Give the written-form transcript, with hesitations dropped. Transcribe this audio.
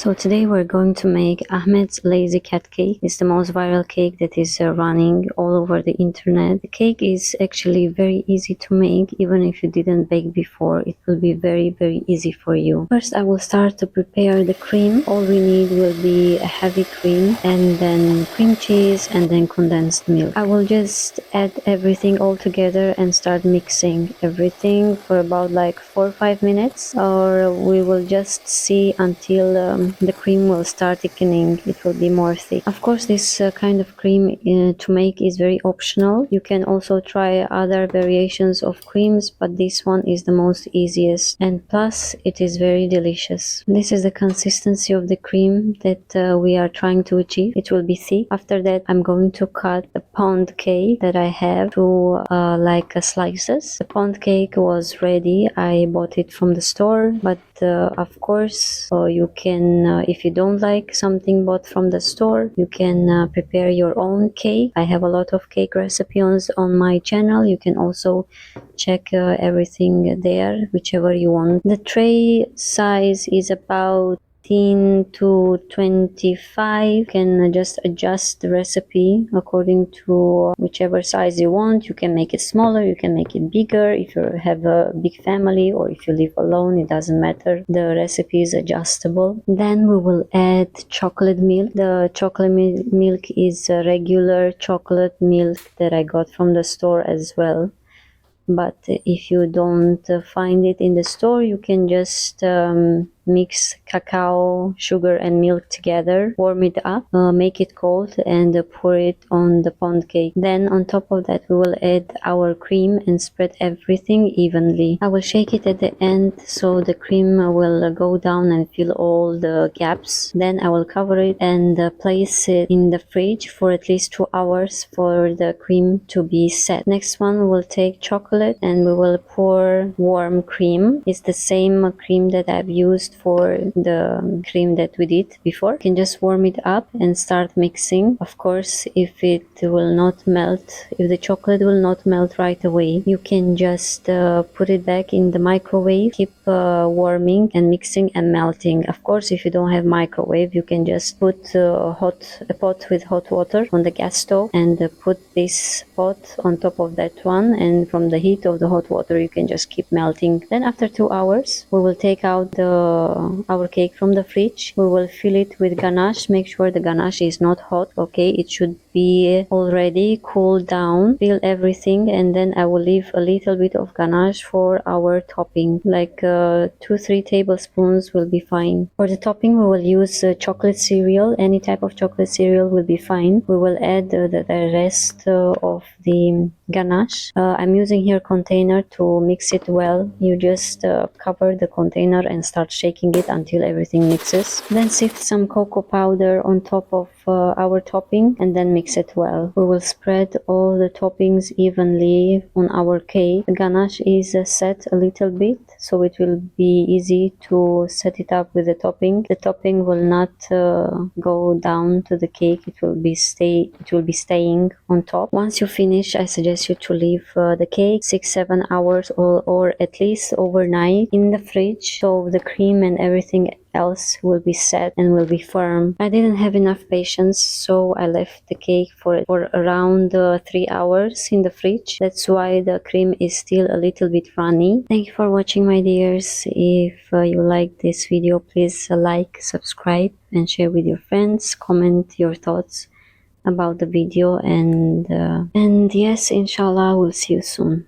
So today we're going to make Ahmed's lazy cat cake. It's the most viral cake that is running all over the internet. The cake is actually very easy to make. Even if you didn't bake before, it will be very easy for you. First I will start to prepare the cream. All we need will be a heavy cream and then cream cheese and then condensed milk. I will just add everything all together and start mixing everything for about like 4 or 5 minutes, or we will just see until the cream will start thickening. It will be more thick. Of course, this kind of cream to make is very optional. You can also try other variations of creams, but this one is the most easiest, and plus it is very delicious. This is the consistency of the cream that we are trying to achieve. It will be thick. After that, I'm going to cut the pound cake that I have to like slices. The pound cake was ready. I bought it from the store, but of course you can if you don't like something bought from the store, you can prepare your own cake. I have a lot of cake recipes on my channel. You can also check everything there, whichever you want. The tray size is about 18 to 25. You can just adjust the recipe according to whichever size you want. You can make it smaller, you can make it bigger. If you have a big family or if you live alone, it doesn't matter. The recipe is adjustable. Then we will add chocolate milk. The chocolate milk is a regular chocolate milk that I got from the store as well. But if you don't find it in the store, you can just mix cacao, sugar and milk together, warm it up, make it cold and pour it on the pound cake. Then on top of that we will add our cream and spread everything evenly. I will shake it at the end so the cream will go down and fill all the gaps. Then I will cover it and place it in the fridge for at least 2 hours for the cream to be set. Next one, we will take chocolate and we will pour warm cream. It's the same cream that I've used for the cream that we did before. You can just warm it up and start mixing. Of course, if it will not melt, if the chocolate will not melt right away, you can just put it back in the microwave, keep warming and mixing and melting. Of course, if you don't have microwave, you can just put a pot with hot water on the gas stove and put this pot on top of that one, and from the heat of the hot water you can just keep melting. Then after 2 hours we will take out our cake from the fridge. We will fill it with ganache. Make sure the ganache is not hot, okay? It should be already cooled down. Fill everything and then I will leave a little bit of ganache for our topping, like 2-3 tablespoons will be fine. For the topping we will use chocolate cereal. Any type of chocolate cereal will be fine. We will add the rest of the ganache. I'm using here container to mix it well. You just cover the container and start shaking it until everything mixes. Then sift some cocoa powder on top of our topping and then mix it well. We will spread all the toppings evenly on our cake. The ganache is set a little bit, so it will be easy to set it up with the topping. The topping will not go down to the cake. It will be staying on top. Once you finish, I suggest you to leave the cake 6-7 hours or at least overnight in the fridge, so the cream and everything else will be set and will be firm. I didn't have enough patience, so I left the cake for around 3 hours in the fridge. That's why the cream is still a little bit runny. Thank you for watching, my dears. If you like this video, please like, subscribe and share with your friends. Comment your thoughts about the video, and yes, inshallah, we'll see you soon.